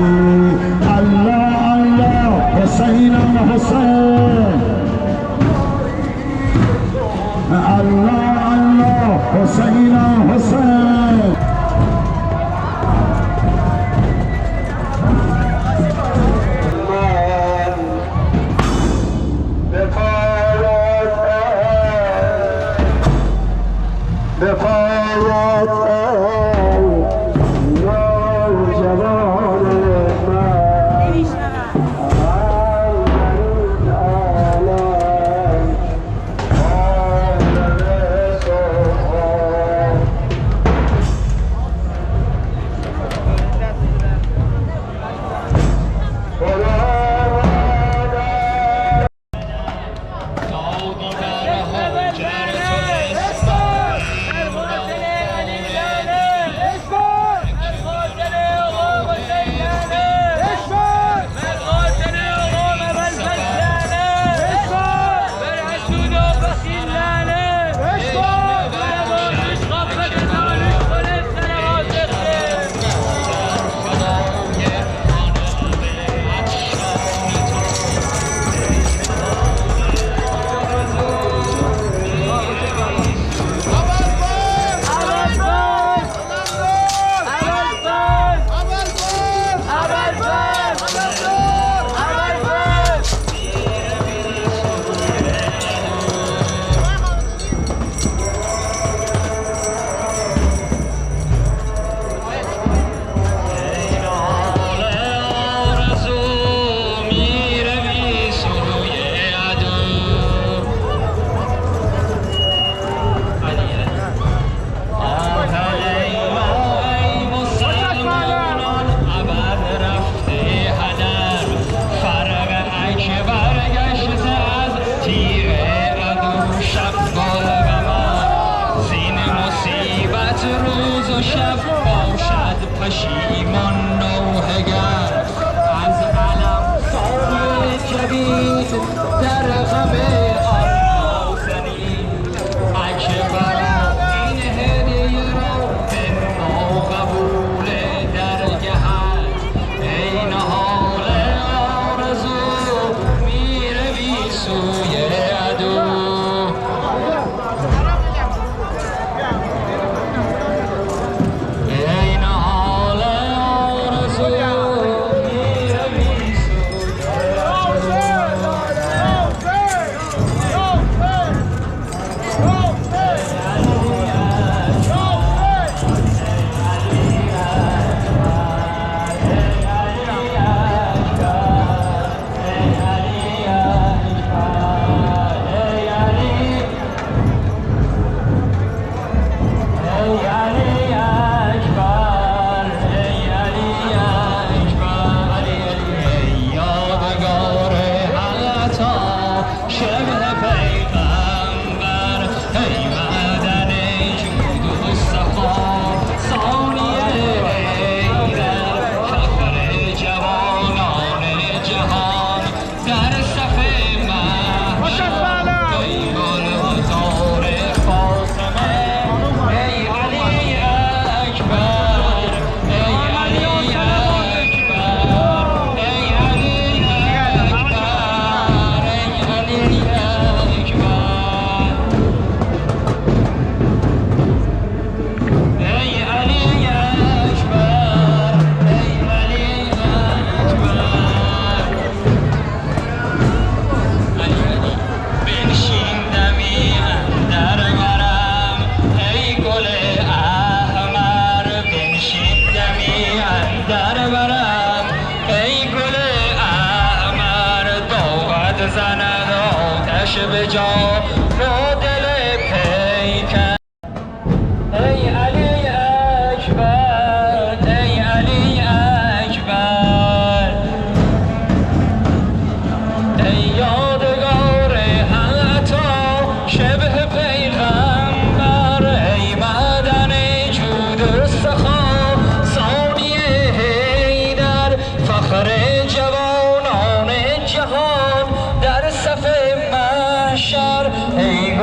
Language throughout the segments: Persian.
الله الله حسین حسین الله الله حسین حسین شب باشد پشیمان نوحگر از علم سایه جدید در غم آسانی اکبر این هدیه را به ما قبول درگهد ای نهال آرزو میروی سوی عدو زند آتش به جا با دل پیکر ای علی اکبر ای علی اکبر ای یادگار حتا شبه پیغمبر ای معدن جود و سخا ثانیه حیدر فخر جوانان جهان در صف محشر ای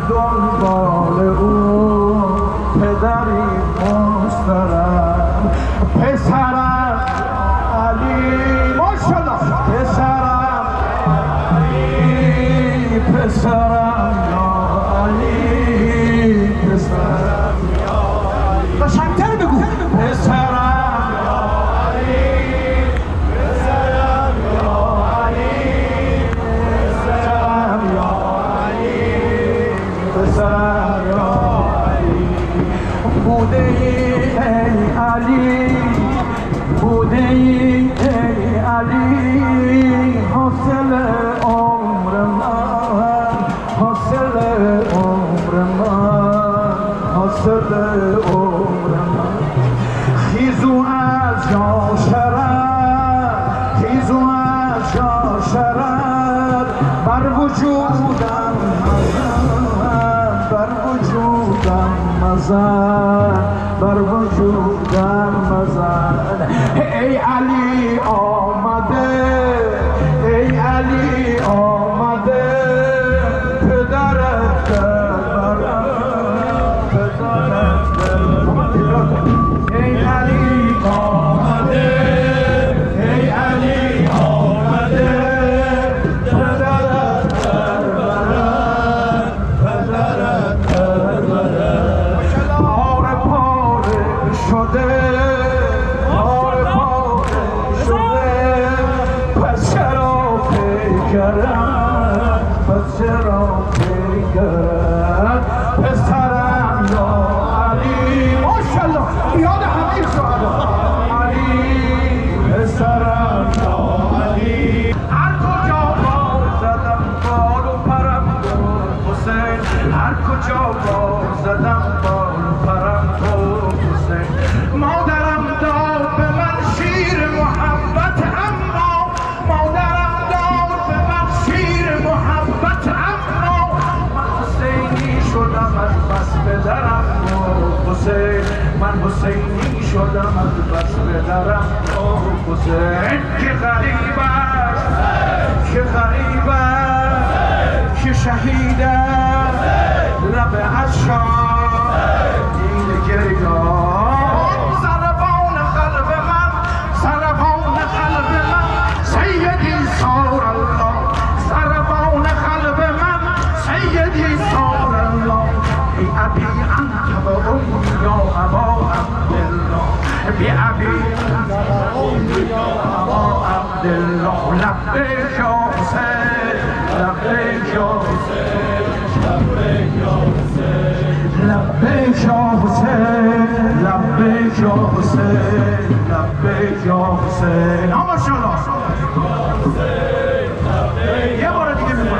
دنبال او پدری مسترم پسرم علی ماشالله پسرم علی پسرم یا علی پسرم یا علی قشنگ‌تر بگو پسرم یا علی پسرم یا علی پسرم یا پسرم یا علی بوده ای علی بوده ای علی حاصل عمر من حاصل عمر من حاصل عمر من خیزو از جا شرد خیزو از جا شرد بر وجودم بر وجودم مزن بر وجودم مزن ای علی آمده ای علی آمده پدرت برم پدرت ای علی آمده ای علی آمده پدرت برم پدرت پاره پاره شده پاره پاره شده پس چرا پیکرم پس چرا پیکرم پسرم یا علی ماشالله بیاد همه شهدا علی پسرم یا علی هر کجا بار زدم بال و پرم تو حسین هر کجا بار زدم بال و پرم تو حسین مادرم داد به من شیر محبت اما مادرم داد به من شیر محبت اما من حسینی شدم از بس پدرم تو حسین من حسینی شدم از بس پدرم تو حسین که غریب است که غریب است که شهید است لب عشاق دیل گریان ضربان قلب من ضربان قلب من سیدی سار الله ضربان قلب من سیدی سار الله بی ابی انت و امی یا ابا عبدالله بی ابی انت و امی یا ابا عبدالله لبیک یا حسین لبیک یا حسین لبیک یا حسین لبیک یا حسین لبیک یا حسین لبیک یا حسین ماشاءالله یه بار دیگه میگم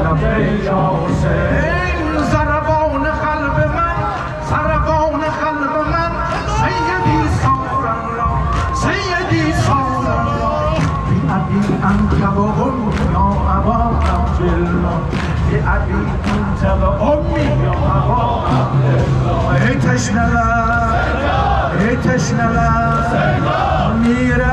لبیک یا حسین ضربان قلب من ضربان قلب من سیدی سار الله سیدی سار الله بی ابی انت و امی یا ابا عبدالله بی ابی انت و امی یا ابا عبدالله ای تشنه ای تشنه میره